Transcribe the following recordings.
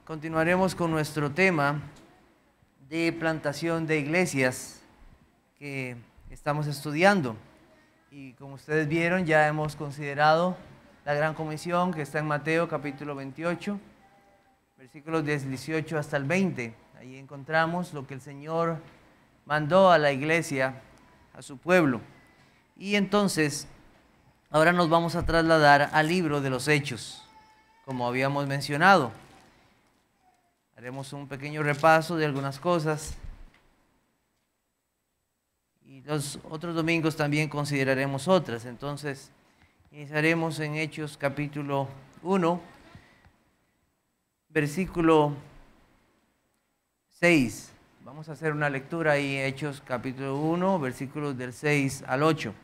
Continuaremos con nuestro tema de plantación de iglesias que estamos estudiando. Y como ustedes vieron, ya hemos considerado la gran comisión que está en Mateo capítulo 28, versículos 18 hasta el 20. Ahí encontramos lo que el Señor mandó a la iglesia, a su pueblo. Y entonces, ahora nos vamos a trasladar al libro de los Hechos, como habíamos mencionado. Haremos un pequeño repaso de algunas cosas y los otros domingos también consideraremos otras. Entonces, iniciaremos en Hechos capítulo 1, versículo 6. Vamos a hacer una lectura ahí, Hechos capítulo 1, versículos del 6 al 8.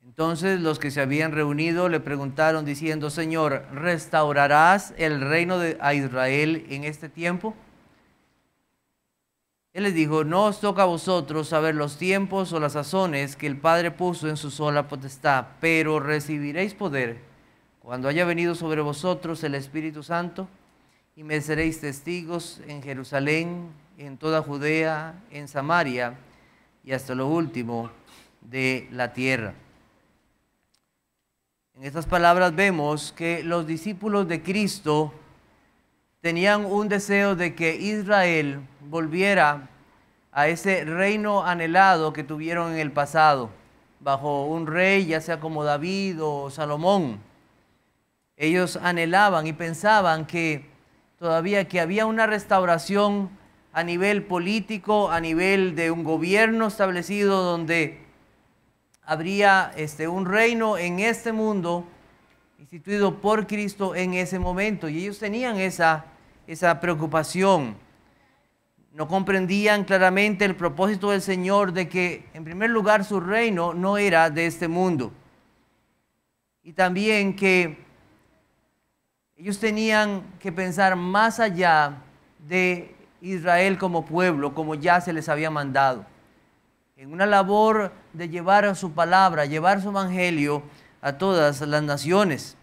Entonces los que se habían reunido le preguntaron diciendo: Señor, ¿restaurarás el reino a Israel en este tiempo? Él les dijo: no os toca a vosotros saber los tiempos o las sazones que el Padre puso en su sola potestad, pero recibiréis poder cuando haya venido sobre vosotros el Espíritu Santo, y me seréis testigos en Jerusalén, en toda Judea, en Samaria y hasta lo último de la tierra. En estas palabras vemos que los discípulos de Cristo tenían un deseo de que Israel volviera a ese reino anhelado que tuvieron en el pasado, bajo un rey, ya sea como David o Salomón. Ellos anhelaban y pensaban que todavía que había una restauración a nivel político, a nivel de un gobierno establecido donde habría un reino en este mundo instituido por Cristo en ese momento. Y ellos tenían esa preocupación. No comprendían claramente el propósito del Señor de que, en primer lugar, su reino no era de este mundo. Y también que ellos tenían que pensar más allá de Israel como pueblo, como ya se les había mandado, en una labor de llevar su palabra, llevar su evangelio a todas las naciones.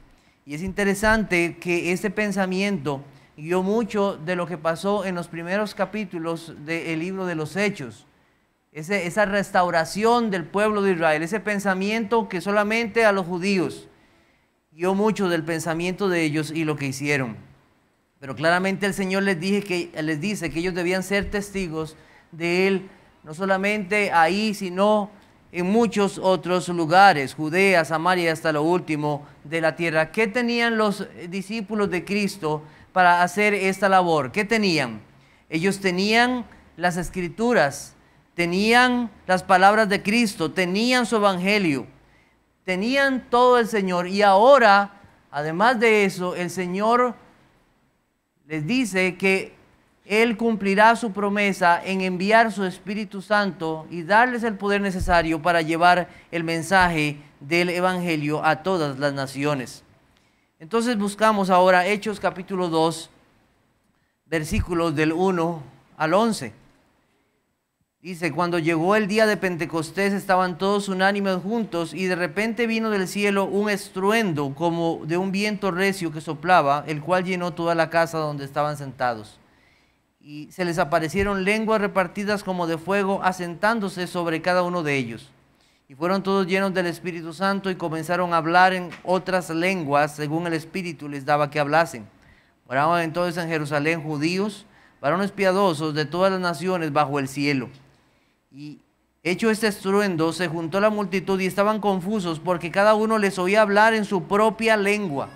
Y es interesante que este pensamiento guió mucho de lo que pasó en los primeros capítulos del libro de los Hechos. Esa restauración del pueblo de Israel, ese pensamiento que solamente a los judíos, guió mucho del pensamiento de ellos y lo que hicieron. Pero claramente el Señor les dice que ellos debían ser testigos de Él, no solamente ahí, sino en muchos otros lugares, Judea, Samaria, hasta lo último de la tierra. ¿Qué tenían los discípulos de Cristo para hacer esta labor? ¿Qué tenían? Ellos tenían las Escrituras, tenían las palabras de Cristo, tenían su evangelio, tenían todo el Señor. Y ahora, además de eso, el Señor les dice que Él cumplirá su promesa en enviar su Espíritu Santo y darles el poder necesario para llevar el mensaje del Evangelio a todas las naciones. Entonces buscamos ahora Hechos capítulo 2, versículos del 1 al 11. Dice: cuando llegó el día de Pentecostés estaban todos unánimes juntos, y de repente vino del cielo un estruendo como de un viento recio que soplaba, el cual llenó toda la casa donde estaban sentados. Y se les aparecieron lenguas repartidas como de fuego, asentándose sobre cada uno de ellos. Y fueron todos llenos del Espíritu Santo y comenzaron a hablar en otras lenguas, según el Espíritu les daba que hablasen. Moraban entonces en Jerusalén judíos, varones piadosos de todas las naciones bajo el cielo. Y hecho este estruendo, se juntó la multitud y estaban confusos, porque cada uno les oía hablar en su propia lengua.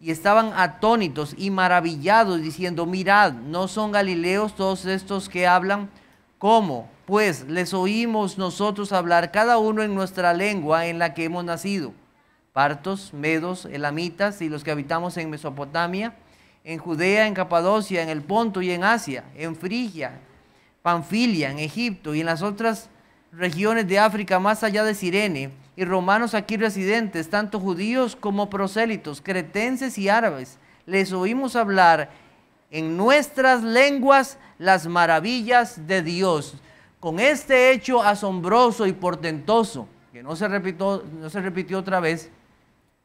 Y estaban atónitos y maravillados, diciendo: mirad, ¿no son galileos todos estos que hablan? ¿Cómo? Pues les oímos nosotros hablar cada uno en nuestra lengua en la que hemos nacido. Partos, medos, elamitas y los que habitamos en Mesopotamia, en Judea, en Capadocia, en el Ponto y en Asia, en Frigia, Panfilia, en Egipto y en las otras regiones de África más allá de Cirene, y romanos aquí residentes, tanto judíos como prosélitos, cretenses y árabes, les oímos hablar en nuestras lenguas las maravillas de Dios. Con este hecho asombroso y portentoso, que no se repitió otra vez,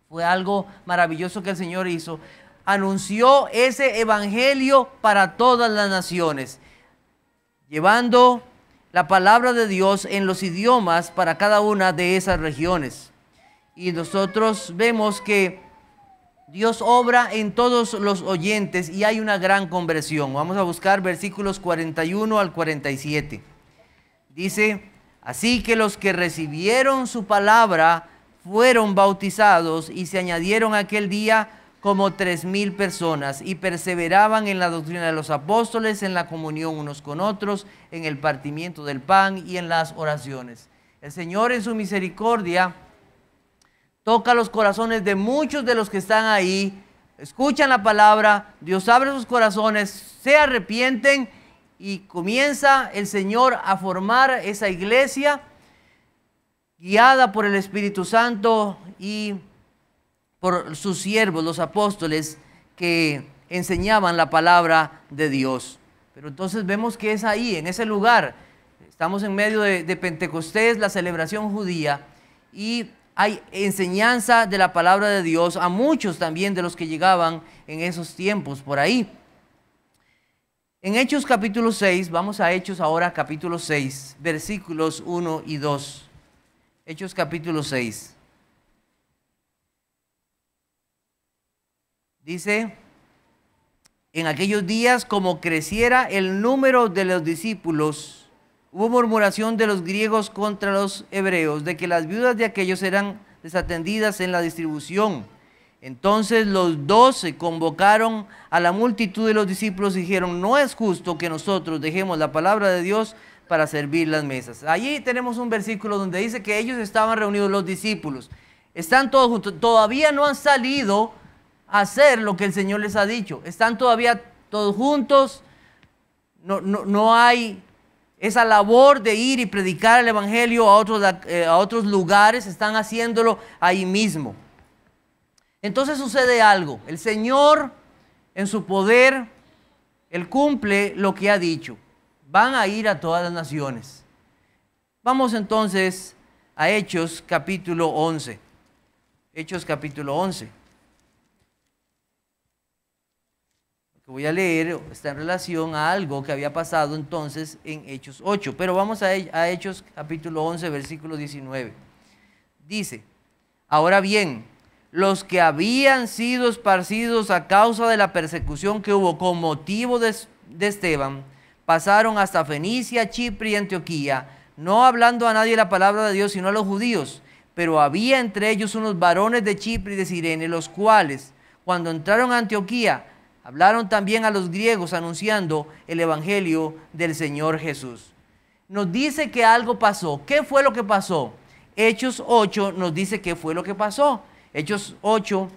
Fue algo maravilloso que el Señor hizo. Anunció ese evangelio para todas las naciones, llevando la palabra de Dios en los idiomas para cada una de esas regiones. Y nosotros vemos que Dios obra en todos los oyentes y hay una gran conversión. Vamos a buscar versículos 41 al 47. Dice: así que los que recibieron su palabra fueron bautizados, y se añadieron aquel día como 3,000 personas, y perseveraban en la doctrina de los apóstoles, en la comunión unos con otros, en el partimiento del pan y en las oraciones. El Señor en su misericordia toca los corazones de muchos de los que están ahí, escuchan la palabra, Dios abre sus corazones, se arrepienten y comienza el Señor a formar esa iglesia guiada por el Espíritu Santo y por sus siervos, los apóstoles, que enseñaban la palabra de Dios. Pero entonces vemos que es ahí, en ese lugar. Estamos en medio de Pentecostés, la celebración judía, y hay enseñanza de la palabra de Dios a muchos también de los que llegaban en esos tiempos por ahí. En Hechos capítulo 6, vamos a Hechos ahora capítulo 6, versículos 1 y 2. Hechos capítulo 6. Dice: en aquellos días, como creciera el número de los discípulos, hubo murmuración de los griegos contra los hebreos, de que las viudas de aquellos eran desatendidas en la distribución. Entonces los 12 convocaron a la multitud de los discípulos y dijeron: no es justo que nosotros dejemos la palabra de Dios para servir las mesas. Allí tenemos un versículo donde dice que ellos estaban reunidos, los discípulos. Están todos juntos, todavía no han salido a hacer lo que el Señor les ha dicho. Están todavía todos juntos, no hay esa labor de ir y predicar el evangelio a otros lugares, están haciéndolo ahí mismo. Entonces sucede algo, el Señor en su poder, Él cumple lo que ha dicho, van a ir a todas las naciones. Vamos entonces a Hechos capítulo 11, Hechos capítulo 11. Lo que voy a leer está en relación a algo que había pasado entonces en Hechos 8, pero vamos a Hechos capítulo 11, versículo 19. Dice: ahora bien, los que habían sido esparcidos a causa de la persecución que hubo con motivo de Esteban, pasaron hasta Fenicia, Chipre y Antioquía, no hablando a nadie la palabra de Dios, sino a los judíos. Pero había entre ellos unos varones de Chipre y de Cirene, los cuales, cuando entraron a Antioquía, hablaron también a los griegos, anunciando el evangelio del Señor Jesús. Nos dice que algo pasó. ¿Qué fue lo que pasó? Hechos 8 nos dice qué fue lo que pasó. Hechos 8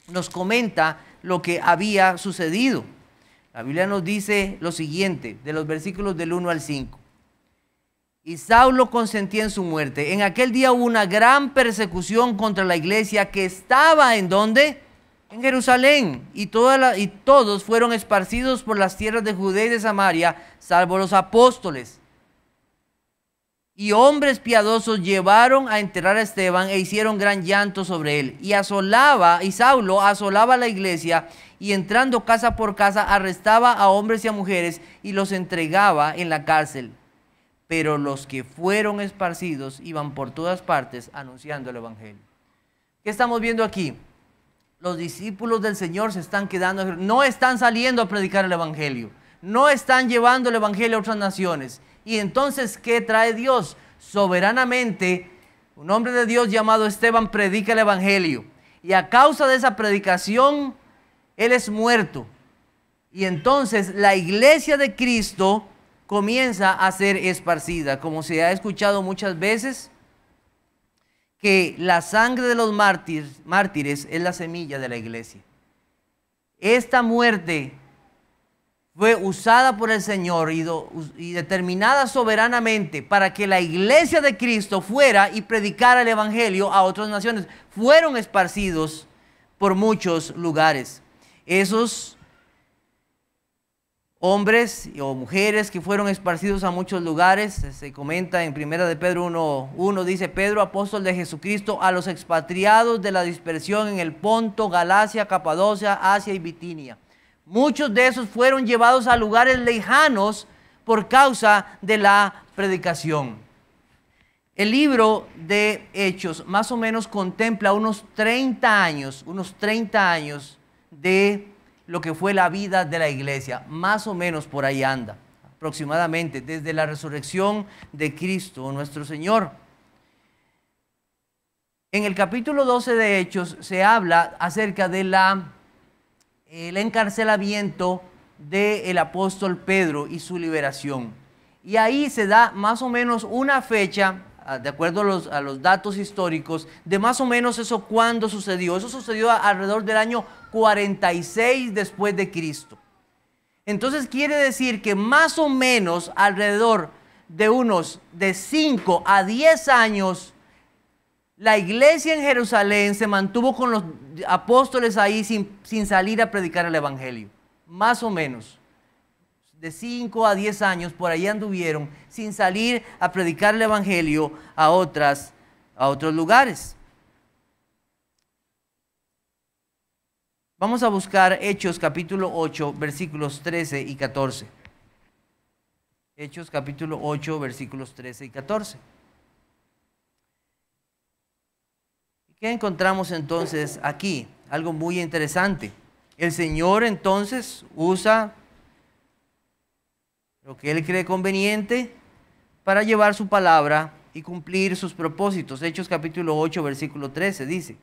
nos comenta lo que había sucedido. La Biblia nos dice lo siguiente, de los versículos del 1 al 5. Y Saulo consentía en su muerte. En aquel día hubo una gran persecución contra la iglesia que estaba ¿en dónde? En Jerusalén. Y todos fueron esparcidos por las tierras de Judea y de Samaria, salvo los apóstoles. Y hombres piadosos llevaron a enterrar a Esteban e hicieron gran llanto sobre él. Y Saulo asolaba la iglesia, y entrando casa por casa arrestaba a hombres y a mujeres y los entregaba en la cárcel. Pero los que fueron esparcidos iban por todas partes anunciando el evangelio. ¿Qué estamos viendo aquí? Los discípulos del Señor se están quedando, no están saliendo a predicar el evangelio, no están llevando el evangelio a otras naciones. Y entonces, ¿qué trae Dios? Soberanamente, un hombre de Dios llamado Esteban predica el evangelio. Y a causa de esa predicación, él es muerto. Y entonces la iglesia de Cristo comienza a ser esparcida. Como se ha escuchado muchas veces, que la sangre de los mártires es la semilla de la iglesia. Esta muerte fue usada por el Señor y determinada soberanamente para que la iglesia de Cristo fuera y predicara el evangelio a otras naciones. Fueron esparcidos por muchos lugares. Esos hombres o mujeres que fueron esparcidos a muchos lugares. Se comenta en 1 de Pedro 1:1, dice: Pedro, apóstol de Jesucristo, a los expatriados de la dispersión en el Ponto, Galacia, Capadocia, Asia y Bitinia. Muchos de esos fueron llevados a lugares lejanos por causa de la predicación. El libro de Hechos más o menos contempla unos 30 años de lo que fue la vida de la iglesia. Más o menos por ahí anda, aproximadamente, desde la resurrección de Cristo nuestro Señor. En el capítulo 12 de Hechos se habla acerca de el encarcelamiento del apóstol Pedro y su liberación. Y ahí se da más o menos una fecha, de acuerdo a los datos históricos, de más o menos eso cuándo sucedió. Eso sucedió alrededor del año 46 después de Cristo. Entonces quiere decir que más o menos alrededor de unos de 5 a 10 años, la iglesia en Jerusalén se mantuvo con los apóstoles ahí sin salir a predicar el evangelio. Más o menos. De 5 a 10 años por ahí anduvieron sin salir a predicar el evangelio a otros lugares. Vamos a buscar Hechos capítulo 8, versículos 13 y 14. Hechos capítulo 8, versículos 13 y 14. ¿Qué encontramos entonces aquí? Algo muy interesante. El Señor entonces usa lo que Él cree conveniente para llevar su palabra y cumplir sus propósitos. Hechos capítulo 8, versículo 13 dice: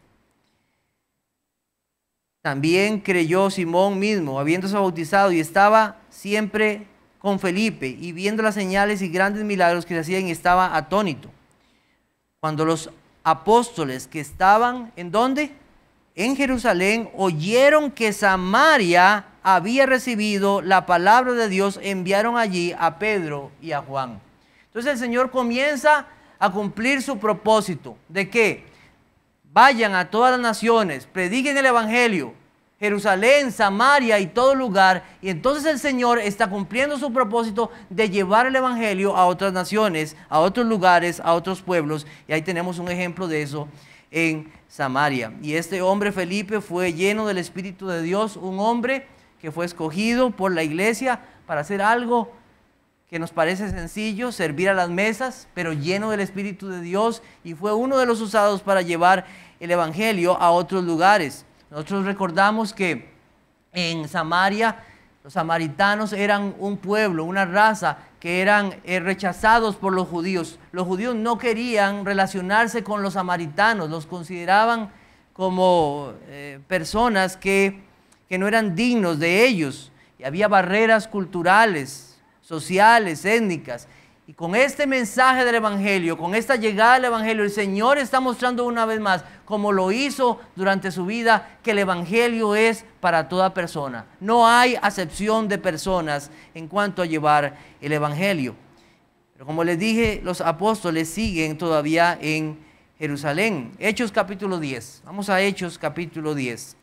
también creyó Simón mismo, habiéndose bautizado, y estaba siempre con Felipe, y viendo las señales y grandes milagros que se hacían, estaba atónito. Cuando los apóstoles que estaban, ¿en dónde? En Jerusalén, oyeron que Samaria había recibido la palabra de Dios, enviaron allí a Pedro y a Juan. Entonces el Señor comienza a cumplir su propósito. ¿De qué? Vayan a todas las naciones, prediquen el evangelio, Jerusalén, Samaria y todo lugar. Y entonces el Señor está cumpliendo su propósito de llevar el evangelio a otras naciones, a otros lugares, a otros pueblos. Y ahí tenemos un ejemplo de eso en Samaria. Y este hombre Felipe fue lleno del Espíritu de Dios, un hombre que fue escogido por la iglesia para hacer algo que nos parece sencillo, servir a las mesas, pero lleno del Espíritu de Dios, y fue uno de los usados para llevar el evangelio a otros lugares. Nosotros recordamos que en Samaria los samaritanos eran un pueblo, una raza que eran rechazados por los judíos. Los judíos no querían relacionarse con los samaritanos, los consideraban como personas que no eran dignos de ellos. Y había barreras culturales, sociales, étnicas. Y con este mensaje del evangelio, con esta llegada del evangelio, el Señor está mostrando una vez más, como lo hizo durante su vida, que el evangelio es para toda persona. No hay acepción de personas en cuanto a llevar el evangelio. Pero como les dije, los apóstoles siguen todavía en Jerusalén. Hechos capítulo 10. Vamos a Hechos capítulo 10.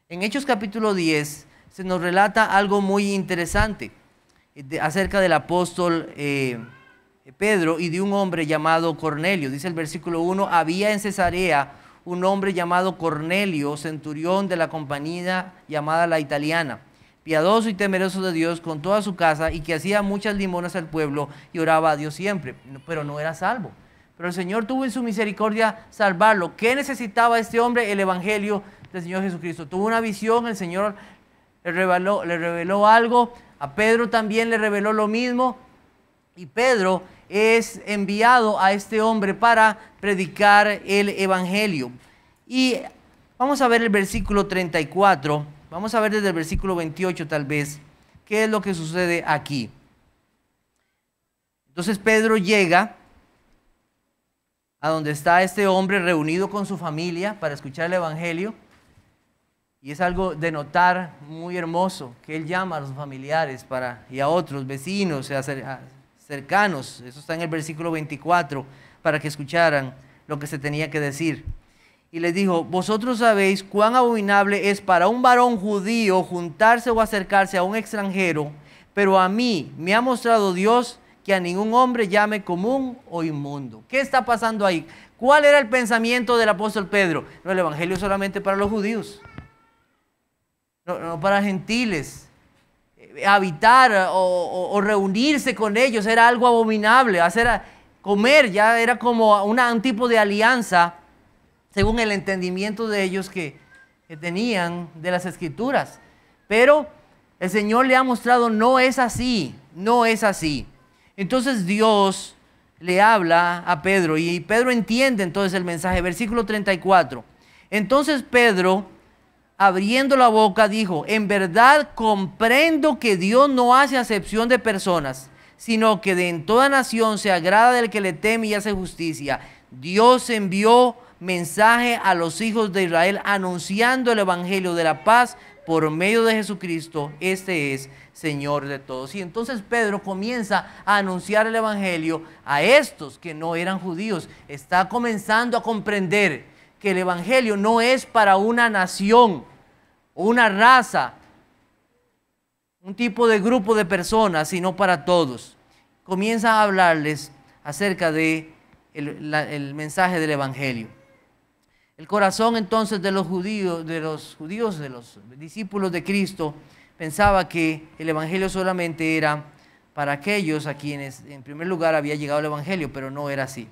En Hechos capítulo 10 se nos relata algo muy interesante acerca del apóstol Pedro y de un hombre llamado Cornelio. Dice el versículo 1: había en Cesarea un hombre llamado Cornelio, centurión de la compañía llamada La Italiana, piadoso y temeroso de Dios con toda su casa, y que hacía muchas limonas al pueblo y oraba a Dios siempre, pero no era salvo. Pero el Señor tuvo en su misericordia salvarlo. ¿Qué necesitaba este hombre? El evangelio del Señor Jesucristo. Tuvo una visión, el Señor le reveló algo. A Pedro también le reveló lo mismo, y Pedro es enviado a este hombre para predicar el evangelio. Y vamos a ver el versículo 34, vamos a ver desde el versículo 28 tal vez, qué es lo que sucede aquí. Entonces Pedro llega a donde está este hombre reunido con su familia para escuchar el evangelio. Y es algo de notar muy hermoso, que él llama a los familiares y a otros vecinos, cercanos, eso está en el versículo 24, para que escucharan lo que se tenía que decir. y les dijo: vosotros sabéis cuán abominable es para un varón judío juntarse o acercarse a un extranjero, pero a mí me ha mostrado Dios que a ningún hombre llame común o inmundo. ¿Qué está pasando ahí? ¿Cuál era el pensamiento del apóstol Pedro? No, el evangelio es solamente para los judíos, no para gentiles. Habitar o reunirse con ellos era algo abominable. Comer ya era como un tipo de alianza, según el entendimiento de ellos que tenían de las Escrituras. Pero el Señor le ha mostrado: no es así, no es así. Entonces Dios le habla a Pedro y Pedro entiende entonces el mensaje. Versículo 34. Entonces Pedro, abriendo la boca, dijo: en verdad comprendo que Dios no hace acepción de personas, sino que en toda nación se agrada del que le teme y hace justicia. Dios envió mensaje a los hijos de Israel anunciando el evangelio de la paz por medio de Jesucristo. Este es Señor de todos. Y entonces Pedro comienza a anunciar el evangelio a estos que no eran judíos. Está comenzando a comprender que el evangelio no es para una nación, una raza, un tipo de grupo de personas, sino para todos. Comienza a hablarles acerca de el mensaje del evangelio. El corazón entonces de los judíos, de los discípulos de Cristo, pensaba que el evangelio solamente era para aquellos a quienes en primer lugar había llegado el evangelio, pero no era así.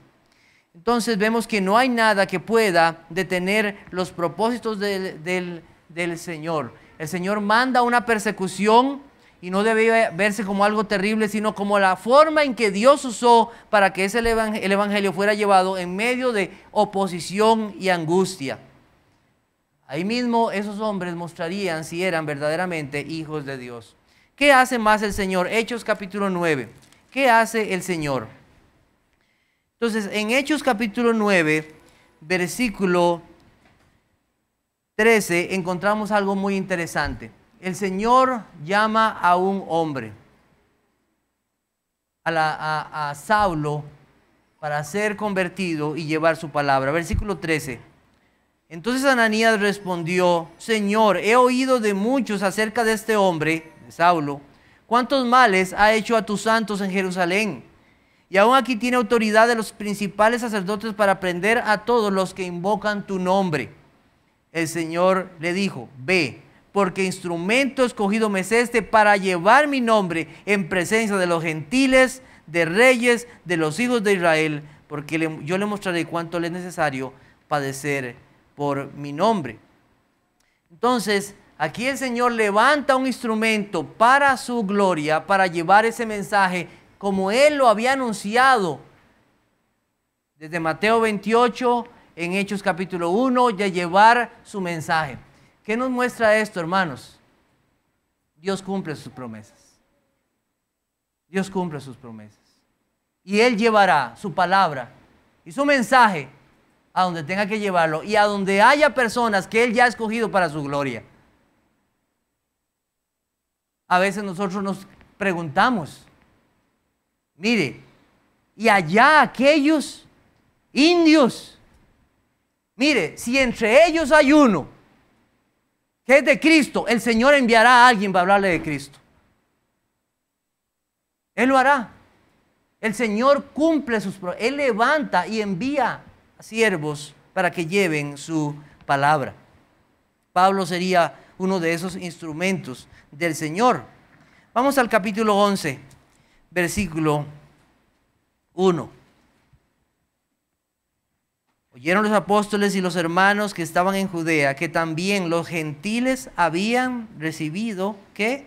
Entonces vemos que no hay nada que pueda detener los propósitos del Señor. El Señor manda una persecución y no debe verse como algo terrible, sino como la forma en que Dios usó para que el evangelio fuera llevado en medio de oposición y angustia. Ahí mismo esos hombres mostrarían si eran verdaderamente hijos de Dios. ¿Qué hace más el Señor? Hechos capítulo 9. ¿Qué hace el Señor? Entonces, en Hechos capítulo 9, versículo 13, encontramos algo muy interesante. El Señor llama a un hombre, a Saulo, para ser convertido y llevar su palabra. Versículo 13. Entonces Ananías respondió: Señor, he oído de muchos acerca de este hombre, de Saulo, cuántos males ha hecho a tus santos en Jerusalén. Y aún aquí tiene autoridad de los principales sacerdotes para prender a todos los que invocan tu nombre. El Señor le dijo: ve, porque instrumento escogido me es este para llevar mi nombre en presencia de los gentiles, de reyes, de los hijos de Israel, porque yo le mostraré cuánto le es necesario padecer por mi nombre. Entonces, aquí el Señor levanta un instrumento para su gloria, para llevar ese mensaje como Él lo había anunciado desde Mateo 28, en Hechos capítulo 1, de llevar su mensaje. ¿Qué nos muestra esto, hermanos? Dios cumple sus promesas. Dios cumple sus promesas. Y Él llevará su palabra y su mensaje a donde tenga que llevarlo y a donde haya personas que Él ya ha escogido para su gloria. A veces nosotros nos preguntamos: mire, y allá aquellos indios, mire, si entre ellos hay uno que es de Cristo, el Señor enviará a alguien para hablarle de Cristo. Él lo hará. El Señor cumple sus promesas. Él levanta y envía a siervos para que lleven su palabra. Pablo sería uno de esos instrumentos del Señor. Vamos al capítulo 11, versículo 1. Oyeron los apóstoles y los hermanos que estaban en Judea que también los gentiles habían recibido ¿qué?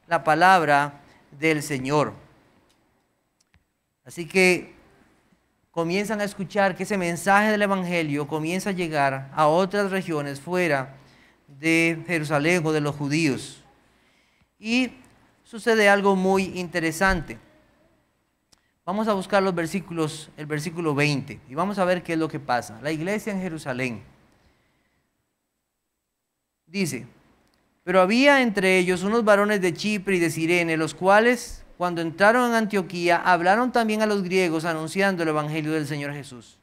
La palabra del Señor. Así que comienzan a escuchar que ese mensaje del evangelio comienza a llegar a otras regiones fuera de Jerusalén o de los judíos. Y sucede algo muy interesante. Vamos a buscar los versículos, el versículo 20, y vamos a ver qué es lo que pasa. La iglesia en Jerusalén dice: pero había entre ellos unos varones de Chipre y de Cirene, los cuales, cuando entraron en Antioquía, hablaron también a los griegos anunciando el evangelio del Señor Jesús.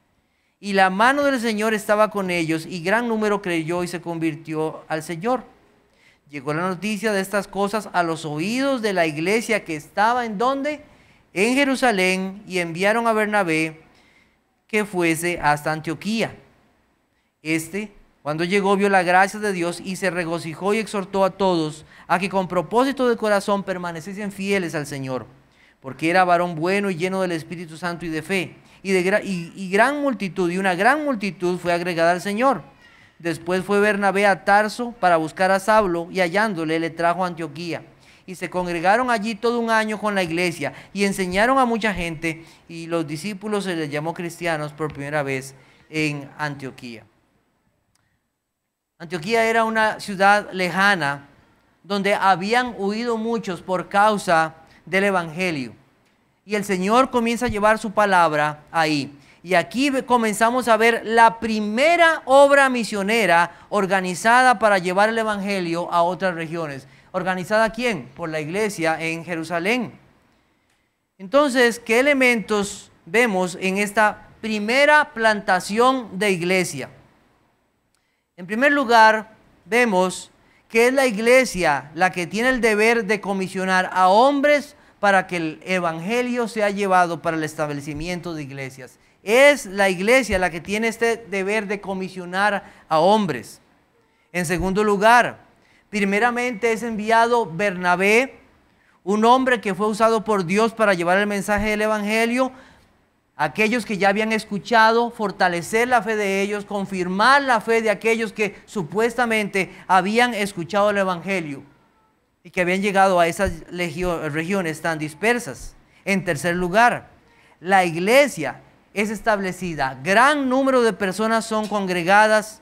Y la mano del Señor estaba con ellos, y gran número creyó y se convirtió al Señor. Llegó la noticia de estas cosas a los oídos de la iglesia que estaba ¿en dónde? En Jerusalén, y enviaron a Bernabé que fuese hasta Antioquía. Cuando llegó, vio la gracia de Dios y se regocijó y exhortó a todos a que con propósito de corazón permaneciesen fieles al Señor, porque era varón bueno y lleno del Espíritu Santo y de fe. Y una gran multitud fue agregada al Señor. Después fue Bernabé a Tarso para buscar a Saulo, y hallándole le trajo a Antioquía. Y se congregaron allí todo un año con la iglesia y enseñaron a mucha gente, y los discípulos se les llamó cristianos por primera vez en Antioquía. Antioquía era una ciudad lejana donde habían huido muchos por causa del evangelio. Y el Señor comienza a llevar su palabra ahí. Y aquí comenzamos a ver la primera obra misionera organizada para llevar el evangelio a otras regiones. ¿Organizada quién? Por la iglesia en Jerusalén. Entonces, ¿qué elementos vemos en esta primera plantación de iglesia? En primer lugar, vemos que es la iglesia la que tiene el deber de comisionar a hombres para que el evangelio sea llevado para el establecimiento de iglesias. Es la iglesia la que tiene este deber de comisionar a hombres. En segundo lugar, primeramente es enviado Bernabé, un hombre que fue usado por Dios para llevar el mensaje del evangelio a aquellos que ya habían escuchado, fortalecer la fe de ellos, confirmar la fe de aquellos que supuestamente habían escuchado el evangelio y que habían llegado a esas regiones tan dispersas. En tercer lugar, la iglesia es establecida, gran número de personas son congregadas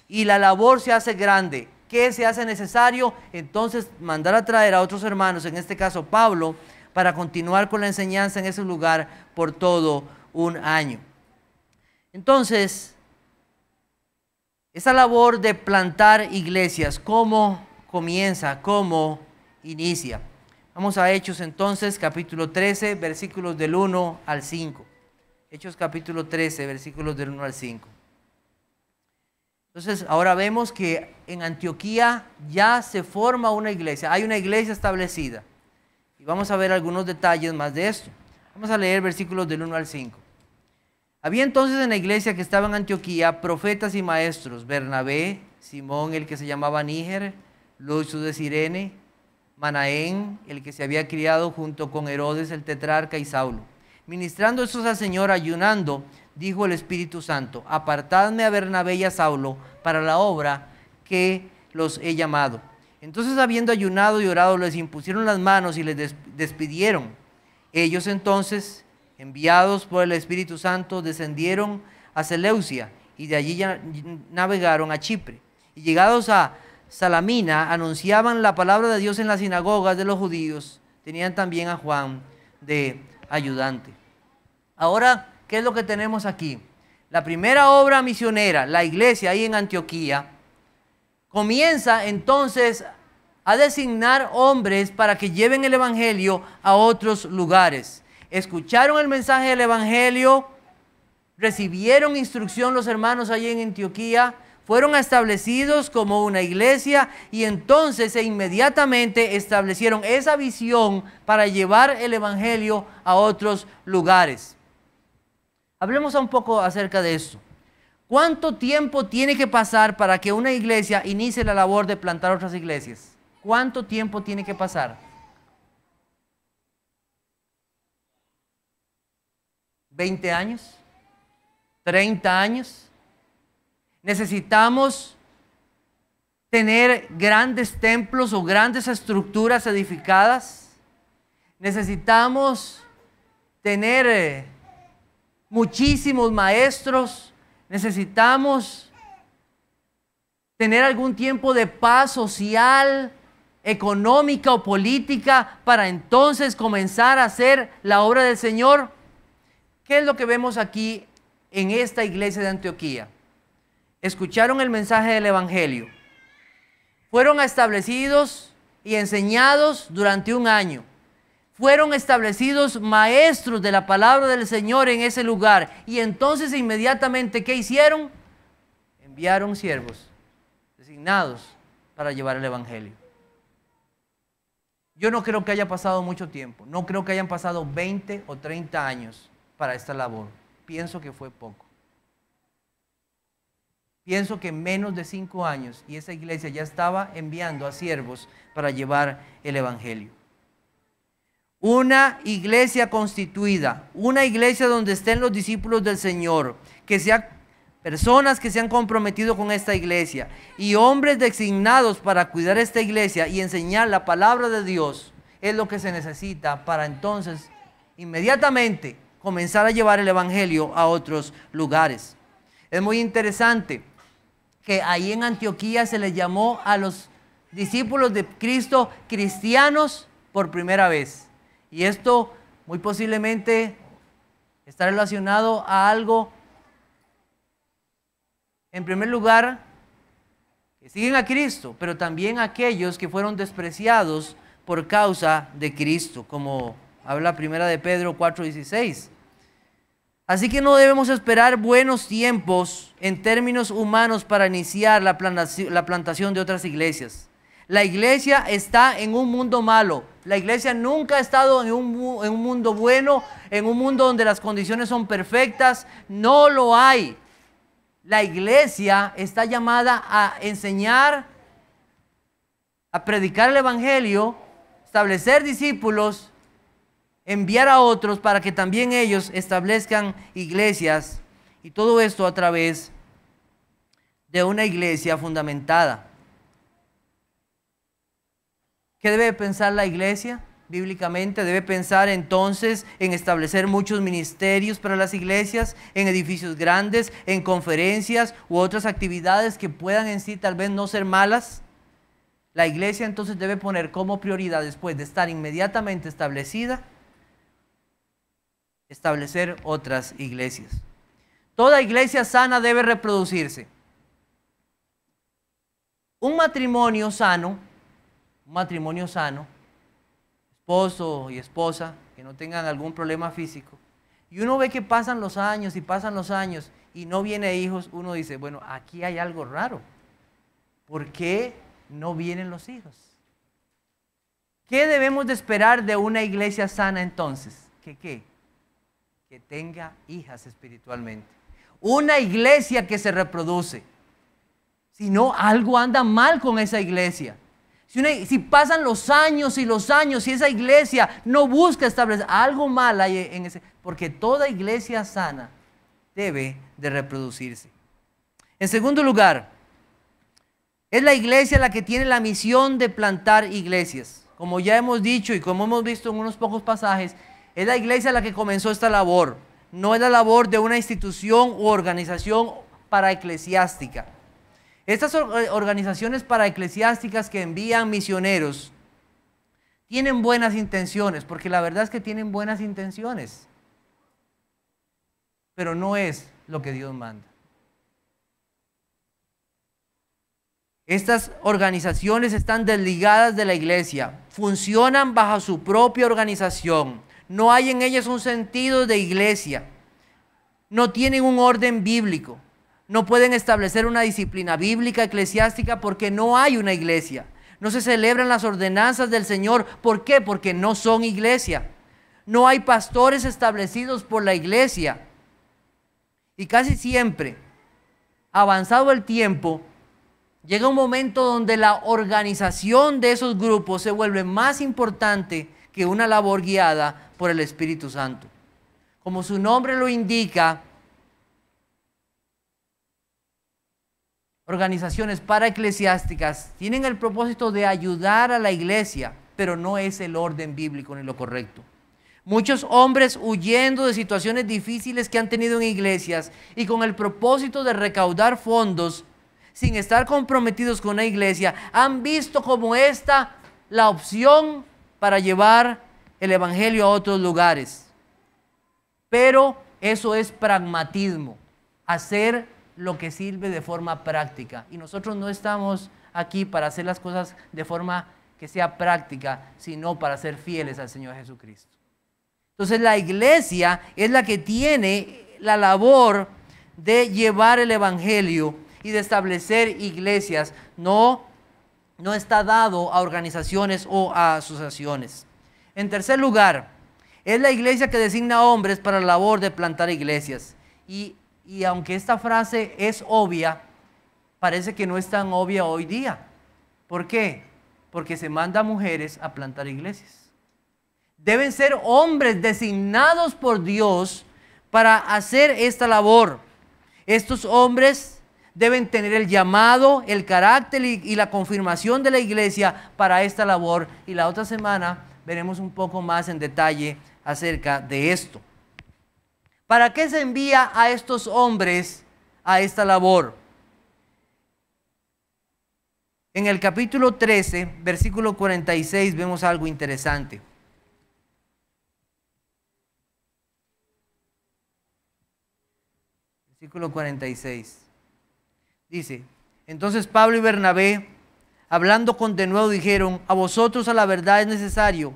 y la labor se hace grande. ¿Qué se hace necesario? Entonces mandar a traer a otros hermanos, en este caso Pablo, para continuar con la enseñanza en ese lugar por todo un año. Entonces, esa labor de plantar iglesias, ¿cómo comienza? ¿Cómo inicia? Vamos a Hechos entonces, capítulo 13, versículos del 1 al 5. Hechos capítulo 13, versículos del 1 al 5. Entonces, ahora vemos que en Antioquía ya se forma una iglesia, hay una iglesia establecida. Y vamos a ver algunos detalles más de esto. Vamos a leer versículos del 1 al 5. Había entonces en la iglesia que estaba en Antioquía profetas y maestros: Bernabé, Simón el que se llamaba Níger, Lucio de Cirene, Manaén el que se había criado junto con Herodes el tetrarca, y Saulo. Ministrando estos al Señor, ayunando, dijo el Espíritu Santo: apartadme a Bernabé y a Saulo para la obra que los he llamado. Entonces, habiendo ayunado y orado, les impusieron las manos y les despidieron. Ellos entonces, enviados por el Espíritu Santo, descendieron a Seleucia y de allí ya navegaron a Chipre. Y llegados a Salamina, anunciaban la palabra de Dios en las sinagogas de los judíos. Tenían también a Juan de ayudante. Ahora, ¿qué es lo que tenemos aquí? La primera obra misionera, la iglesia ahí en Antioquía, comienza entonces a designar hombres para que lleven el evangelio a otros lugares. Escucharon el mensaje del evangelio, recibieron instrucción los hermanos allí en Antioquía, fueron establecidos como una iglesia y entonces inmediatamente establecieron esa visión para llevar el evangelio a otros lugares. Hablemos un poco acerca de esto. ¿Cuánto tiempo tiene que pasar para que una iglesia inicie la labor de plantar otras iglesias? ¿Cuánto tiempo tiene que pasar? ¿20 años? ¿30 años? Necesitamos tener grandes templos o grandes estructuras edificadas. Necesitamos tener muchísimos maestros. Necesitamos tener algún tiempo de paz social, económica o política para entonces comenzar a hacer la obra del Señor. ¿Qué es lo que vemos aquí en esta iglesia de Antioquía? Escucharon el mensaje del evangelio, fueron establecidos y enseñados durante un año, Fueron establecidos maestros de la palabra del Señor en ese lugar. Y entonces inmediatamente, ¿qué hicieron? Enviaron siervos designados para llevar el evangelio. Yo no creo que haya pasado mucho tiempo. No creo que hayan pasado 20 o 30 años para esta labor. Pienso que fue poco. Pienso que menos de 5 años y esa iglesia ya estaba enviando a siervos para llevar el evangelio. Una iglesia constituida, una iglesia donde estén los discípulos del Señor, que sean personas que se han comprometido con esta iglesia y hombres designados para cuidar esta iglesia y enseñar la palabra de Dios, es lo que se necesita para entonces inmediatamente comenzar a llevar el evangelio a otros lugares. Es muy interesante que ahí en Antioquía se les llamó a los discípulos de Cristo cristianos por primera vez. Y esto muy posiblemente está relacionado a algo, en primer lugar, que siguen a Cristo, pero también a aquellos que fueron despreciados por causa de Cristo, como habla primera de Pedro 4:16. Así que no debemos esperar buenos tiempos en términos humanos para iniciar la plantación de otras iglesias. La iglesia está en un mundo malo. La iglesia nunca ha estado en un mundo bueno, en un mundo donde las condiciones son perfectas. No lo hay. La iglesia está llamada a enseñar, a predicar el evangelio, establecer discípulos, enviar a otros para que también ellos establezcan iglesias. Y todo esto a través de una iglesia fundamentada. ¿Qué debe pensar la iglesia? Bíblicamente debe pensar entonces en establecer muchos ministerios para las iglesias, en edificios grandes, en conferencias u otras actividades que puedan en sí tal vez no ser malas. La iglesia entonces debe poner como prioridad, después de estar inmediatamente establecida, establecer otras iglesias. Toda iglesia sana debe reproducirse. Un matrimonio sano, esposo y esposa, que no tengan algún problema físico, y uno ve que pasan los años y no viene hijos, uno dice, bueno, aquí hay algo raro. ¿Por qué no vienen los hijos? ¿Qué debemos de esperar de una iglesia sana entonces? ¿Qué? Que tenga hijas espiritualmente. Una iglesia que se reproduce. Si no, algo anda mal con esa iglesia. Si pasan los años y los años y esa iglesia no busca establecer, algo mal hay en ese, porque toda iglesia sana debe de reproducirse. En segundo lugar, es la iglesia la que tiene la misión de plantar iglesias. Como ya hemos dicho y como hemos visto en unos pocos pasajes, es la iglesia la que comenzó esta labor. No es la labor de una institución u organización paraeclesiástica. Estas organizaciones paraeclesiásticas que envían misioneros tienen buenas intenciones, porque la verdad es que tienen buenas intenciones, pero no es lo que Dios manda. Estas organizaciones están desligadas de la iglesia, funcionan bajo su propia organización, no hay en ellas un sentido de iglesia, no tienen un orden bíblico. No pueden establecer una disciplina bíblica eclesiástica porque no hay una iglesia. No se celebran las ordenanzas del Señor. ¿Por qué? Porque no son iglesia. No hay pastores establecidos por la iglesia. Y casi siempre, avanzado el tiempo, llega un momento donde la organización de esos grupos se vuelve más importante que una labor guiada por el Espíritu Santo. Como su nombre lo indica, organizaciones paraeclesiásticas tienen el propósito de ayudar a la iglesia, pero no es el orden bíblico ni lo correcto. Muchos hombres huyendo de situaciones difíciles que han tenido en iglesias y con el propósito de recaudar fondos sin estar comprometidos con la iglesia, han visto como esta la opción para llevar el evangelio a otros lugares. Pero eso es pragmatismo, hacer lo que sirve de forma práctica. Y nosotros no estamos aquí para hacer las cosas de forma que sea práctica, sino para ser fieles al Señor Jesucristo. Entonces la iglesia es la que tiene la labor de llevar el evangelio y de establecer iglesias. No está dado a organizaciones o a asociaciones. En tercer lugar, es la iglesia que designa hombres para la labor de plantar iglesias. Y aunque esta frase es obvia, parece que no es tan obvia hoy día. ¿Por qué? Porque se manda a mujeres a plantar iglesias. Deben ser hombres designados por Dios para hacer esta labor. Estos hombres deben tener el llamado, el carácter y la confirmación de la iglesia para esta labor. Y la otra semana veremos un poco más en detalle acerca de esto. ¿Para qué se envía a estos hombres a esta labor? En el capítulo 13, versículo 46, vemos algo interesante. Versículo 46. Dice: entonces Pablo y Bernabé, hablando con denuedo, dijeron: a vosotros a la verdad es necesario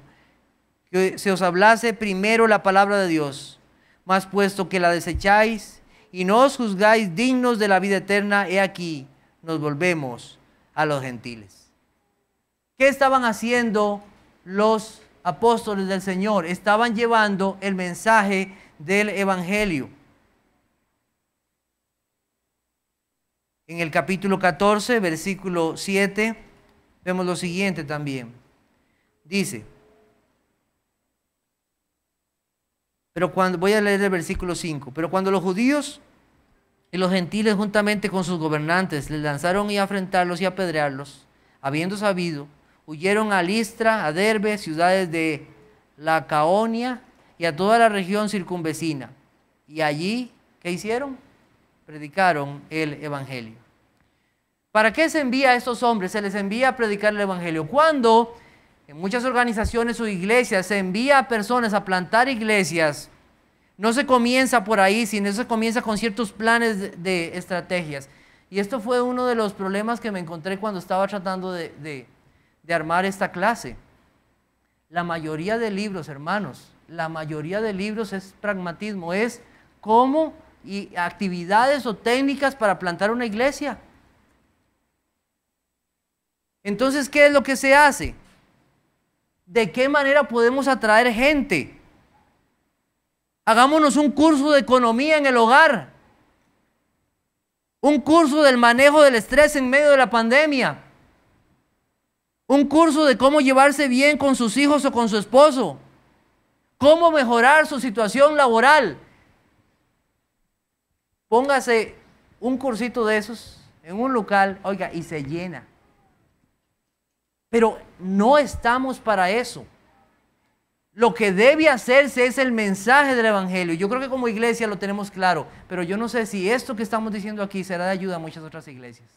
que se os hablase primero la palabra de Dios, mas puesto que la desecháis y no os juzgáis dignos de la vida eterna, he aquí, nos volvemos a los gentiles. ¿Qué estaban haciendo los apóstoles del Señor? Estaban llevando el mensaje del evangelio. En el capítulo 14, versículo 7, vemos lo siguiente también. Dice, voy a leer el versículo 5. Pero cuando los judíos y los gentiles juntamente con sus gobernantes les lanzaron y afrentarlos y apedrearlos, habiendo sabido, huyeron a Listra, a Derbe, ciudades de Lacaonia y a toda la región circunvecina. Y allí, ¿qué hicieron? Predicaron el evangelio. ¿Para qué se envía a estos hombres? Se les envía a predicar el evangelio. Cuando en muchas organizaciones o iglesias se envía a personas a plantar iglesias, no se comienza por ahí, sino se comienza con ciertos planes de estrategias. Y esto fue uno de los problemas que me encontré cuando estaba tratando de armar esta clase. La mayoría de libros, hermanos, la mayoría de libros es pragmatismo, es cómo y actividades o técnicas para plantar una iglesia. Entonces, ¿qué es lo que se hace? ¿De qué manera podemos atraer gente? Hagámonos un curso de economía en el hogar, un curso del manejo del estrés en medio de la pandemia, un curso de cómo llevarse bien con sus hijos o con su esposo, cómo mejorar su situación laboral. Póngase un cursito de esos en un local, oiga, y se llena. Pero no estamos para eso. Lo que debe hacerse es el mensaje del evangelio. Yo creo que como iglesia lo tenemos claro, pero yo no sé si esto que estamos diciendo aquí será de ayuda a muchas otras iglesias.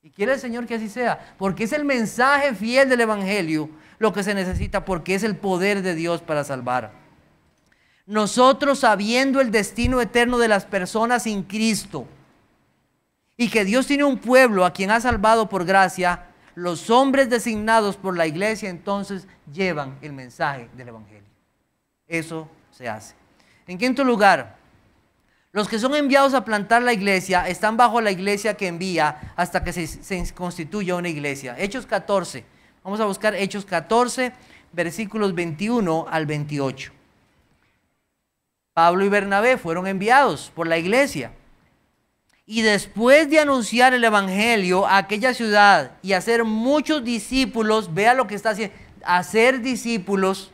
Y quiere el Señor que así sea, porque es el mensaje fiel del evangelio lo que se necesita, porque es el poder de Dios para salvar. Nosotros, sabiendo el destino eterno de las personas sin Cristo y que Dios tiene un pueblo a quien ha salvado por gracia, los hombres designados por la iglesia entonces llevan el mensaje del evangelio. Eso se hace. En quinto lugar, los que son enviados a plantar la iglesia están bajo la iglesia que envía hasta que se constituya una iglesia. Hechos 14. Vamos a buscar Hechos 14, versículos 21 al 28. Pablo y Bernabé fueron enviados por la iglesia. Y después de anunciar el evangelio a aquella ciudad y hacer muchos discípulos, vea lo que está haciendo, hacer discípulos,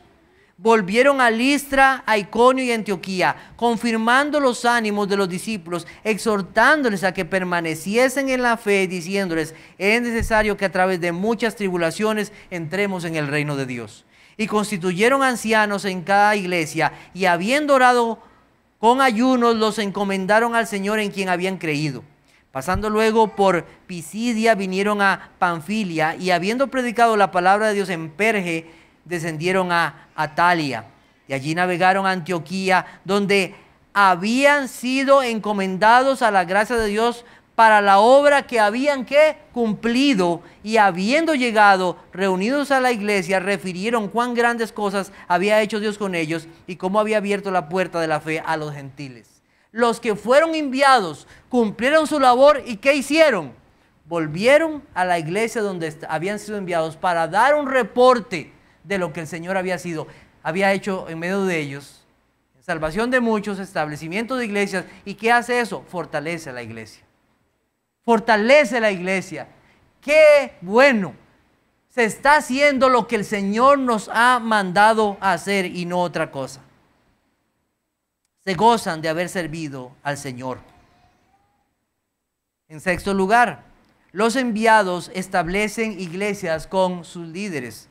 volvieron a Listra, a Iconio y Antioquía, confirmando los ánimos de los discípulos, exhortándoles a que permaneciesen en la fe, diciéndoles, es necesario que a través de muchas tribulaciones entremos en el reino de Dios. Y constituyeron ancianos en cada iglesia, y habiendo orado con ayunos, los encomendaron al Señor en quien habían creído. Pasando luego por Pisidia, vinieron a Panfilia, y habiendo predicado la palabra de Dios en Perge, descendieron a Atalia. Y allí navegaron a Antioquía, donde habían sido encomendados a la gracia de Dios para la obra que habían cumplido, y habiendo llegado reunidos a la iglesia, refirieron cuán grandes cosas había hecho Dios con ellos y cómo había abierto la puerta de la fe a los gentiles. Los que fueron enviados cumplieron su labor, y ¿qué hicieron? Volvieron a la iglesia donde habían sido enviados para dar un reporte de lo que el Señor había hecho en medio de ellos. Salvación de muchos, establecimiento de iglesias. ¿Y qué hace eso? Fortalece a la iglesia. Fortalece la iglesia. ¡Qué bueno! Se está haciendo lo que el Señor nos ha mandado a hacer y no otra cosa. Se gozan de haber servido al Señor. En sexto lugar, los enviados establecen iglesias con sus líderes.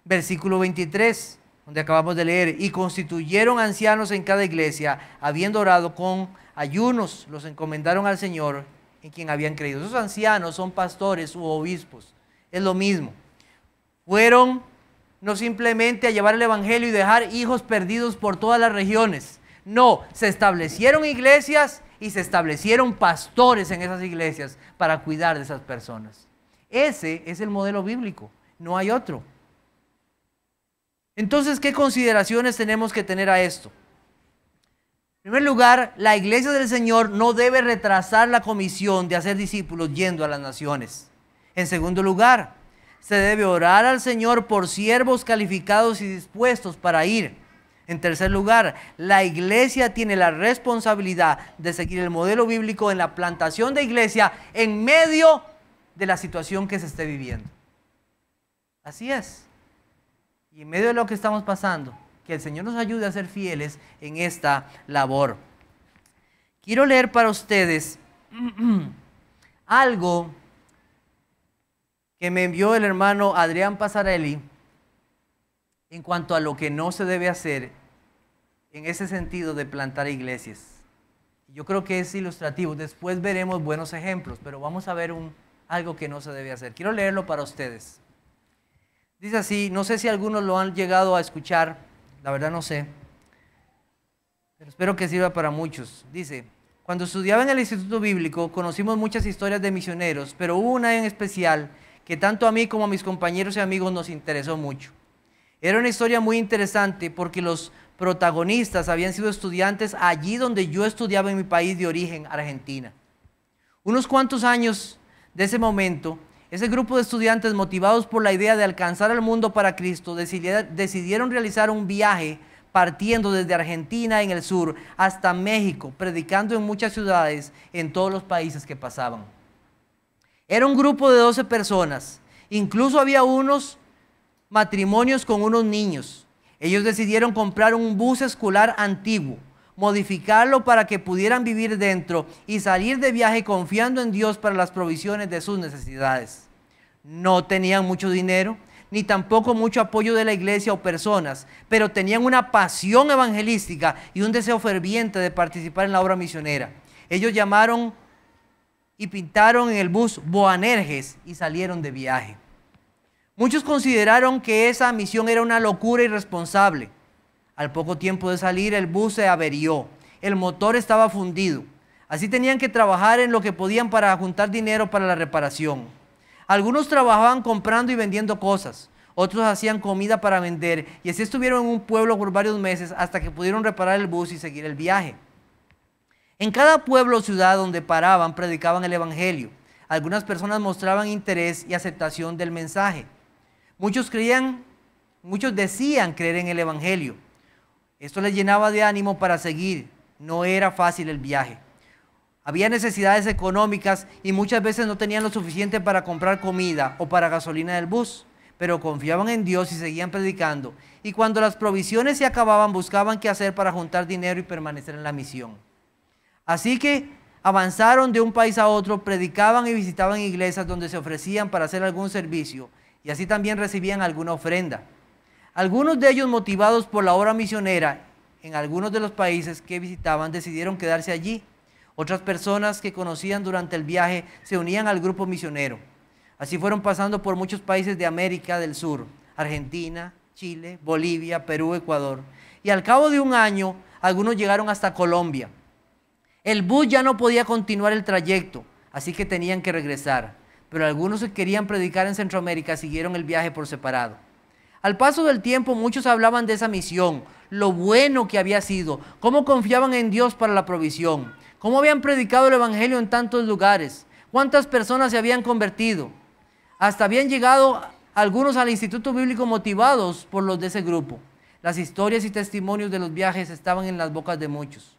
Versículo 23, donde acabamos de leer: y constituyeron ancianos en cada iglesia, habiendo orado con ayunos, los encomendaron al Señor en quien habían creído. Esos ancianos son pastores u obispos, es lo mismo. Fueron no simplemente a llevar el evangelio y dejar hijos perdidos por todas las regiones. No, se establecieron iglesias y se establecieron pastores en esas iglesias para cuidar de esas personas. Ese es el modelo bíblico, no hay otro. Entonces, ¿qué consideraciones tenemos que tener a esto? En primer lugar, la iglesia del Señor no debe retrasar la comisión de hacer discípulos yendo a las naciones. En segundo lugar, se debe orar al Señor por siervos calificados y dispuestos para ir. En tercer lugar, la iglesia tiene la responsabilidad de seguir el modelo bíblico en la plantación de iglesia en medio de la situación que se esté viviendo. Así es. Y en medio de lo que estamos pasando, que el Señor nos ayude a ser fieles en esta labor. Quiero leer para ustedes algo que me envió el hermano Adrián Pasarelli en cuanto a lo que no se debe hacer en ese sentido de plantar iglesias. Yo creo que es ilustrativo. Después veremos buenos ejemplos, pero vamos a ver algo que no se debe hacer. Quiero leerlo para ustedes. Dice así, no sé si algunos lo han llegado a escuchar, la verdad no sé, pero espero que sirva para muchos. Dice: cuando estudiaba en el Instituto Bíblico conocimos muchas historias de misioneros, pero hubo una en especial que tanto a mí como a mis compañeros y amigos nos interesó mucho. Era una historia muy interesante porque los protagonistas habían sido estudiantes allí donde yo estudiaba en mi país de origen, Argentina. Unos cuantos años de ese momento, ese grupo de estudiantes, motivados por la idea de alcanzar al mundo para Cristo, decidieron realizar un viaje partiendo desde Argentina en el sur hasta México, predicando en muchas ciudades en todos los países que pasaban. Era un grupo de 12 personas, incluso había unos matrimonios con unos niños. Ellos decidieron comprar un bus escolar antiguo, modificarlo para que pudieran vivir dentro y salir de viaje confiando en Dios para las provisiones de sus necesidades. No tenían mucho dinero, ni tampoco mucho apoyo de la iglesia o personas, pero tenían una pasión evangelística y un deseo ferviente de participar en la obra misionera. Ellos llamaron y pintaron en el bus Boanerges y salieron de viaje. Muchos consideraron que esa misión era una locura irresponsable. Al poco tiempo de salir, el bus se averió. El motor estaba fundido. Así tenían que trabajar en lo que podían para juntar dinero para la reparación. Algunos trabajaban comprando y vendiendo cosas. Otros hacían comida para vender. Y así estuvieron en un pueblo por varios meses hasta que pudieron reparar el bus y seguir el viaje. En cada pueblo o ciudad donde paraban, predicaban el evangelio. Algunas personas mostraban interés y aceptación del mensaje. Muchos decían creer en el evangelio. Esto les llenaba de ánimo para seguir. No era fácil el viaje. Había necesidades económicas y muchas veces no tenían lo suficiente para comprar comida o para gasolina del bus, pero confiaban en Dios y seguían predicando. Y cuando las provisiones se acababan, buscaban qué hacer para juntar dinero y permanecer en la misión. Así que avanzaron de un país a otro, predicaban y visitaban iglesias donde se ofrecían para hacer algún servicio y así también recibían alguna ofrenda. Algunos de ellos, motivados por la obra misionera en algunos de los países que visitaban, decidieron quedarse allí. Otras personas que conocían durante el viaje se unían al grupo misionero. Así fueron pasando por muchos países de América del Sur: Argentina, Chile, Bolivia, Perú, Ecuador. Y al cabo de un año, algunos llegaron hasta Colombia. El bus ya no podía continuar el trayecto. así que tenían que regresar. Pero algunos que querían predicar en Centroamérica siguieron el viaje por separado. Al paso del tiempo, muchos hablaban de esa misión, lo bueno que había sido, cómo confiaban en Dios para la provisión, cómo habían predicado el evangelio en tantos lugares, cuántas personas se habían convertido. Hasta habían llegado algunos al Instituto Bíblico motivados por los de ese grupo. Las historias y testimonios de los viajes estaban en las bocas de muchos.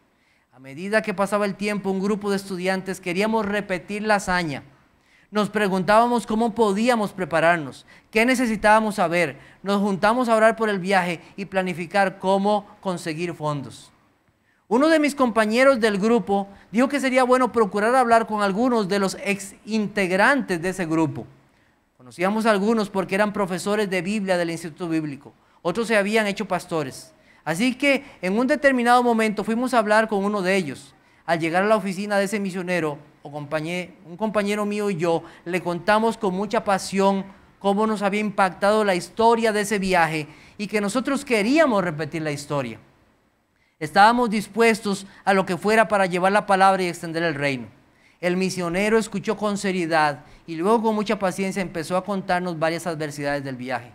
A medida que pasaba el tiempo, un grupo de estudiantes queríamos repetir la hazaña. Nos preguntábamos cómo podíamos prepararnos, qué necesitábamos saber. Nos juntamos a orar por el viaje y planificar cómo conseguir fondos. Uno de mis compañeros del grupo dijo que sería bueno procurar hablar con algunos de los ex integrantes de ese grupo. Conocíamos a algunos porque eran profesores de Biblia del Instituto Bíblico. Otros se habían hecho pastores. Así que en un determinado momento fuimos a hablar con uno de ellos. Al llegar a la oficina de ese misionero, un compañero mío y yo le contamos con mucha pasión cómo nos había impactado la historia de ese viaje y que nosotros queríamos repetir la historia. Estábamos dispuestos a lo que fuera para llevar la palabra y extender el reino. El misionero escuchó con seriedad y luego con mucha paciencia empezó a contarnos varias adversidades del viaje.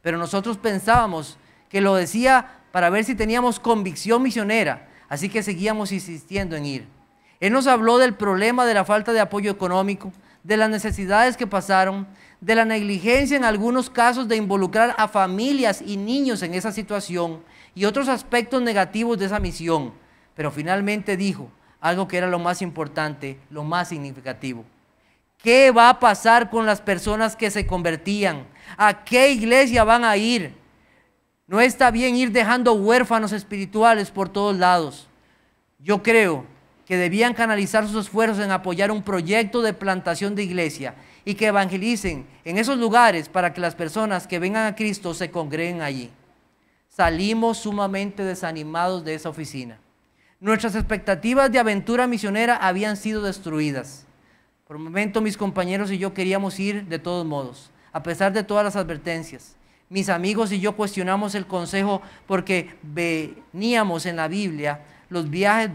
Pero nosotros pensábamos que lo decía para ver si teníamos convicción misionera, así que seguíamos insistiendo en ir. Él nos habló del problema de la falta de apoyo económico, de las necesidades que pasaron, de la negligencia en algunos casos de involucrar a familias y niños en esa situación y otros aspectos negativos de esa misión. Pero finalmente dijo algo que era lo más importante, lo más significativo. ¿Qué va a pasar con las personas que se convertían? ¿A qué iglesia van a ir? No está bien ir dejando huérfanos espirituales por todos lados. Yo creo que debían canalizar sus esfuerzos en apoyar un proyecto de plantación de iglesia y que evangelicen en esos lugares para que las personas que vengan a Cristo se congreguen allí. Salimos sumamente desanimados de esa oficina. Nuestras expectativas de aventura misionera habían sido destruidas. Por un momento mis compañeros y yo queríamos ir de todos modos, a pesar de todas las advertencias. Mis amigos y yo cuestionamos el consejo porque veíamos en la Biblia los viajes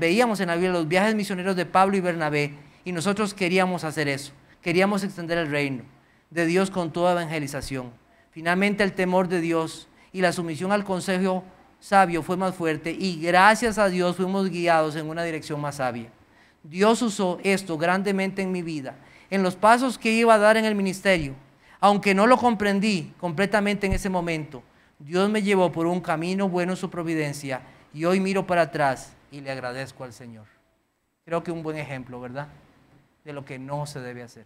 misioneros de Pablo y Bernabé y nosotros queríamos hacer eso. Queríamos extender el reino de Dios con toda evangelización. Finalmente el temor de Dios y la sumisión al consejo sabio fue más fuerte y gracias a Dios fuimos guiados en una dirección más sabia. Dios usó esto grandemente en mi vida, en los pasos que iba a dar en el ministerio. Aunque no lo comprendí completamente en ese momento, Dios me llevó por un camino bueno en su providencia y hoy miro para atrás y le agradezco al Señor. Creo que un buen ejemplo, ¿verdad?, de lo que no se debe hacer.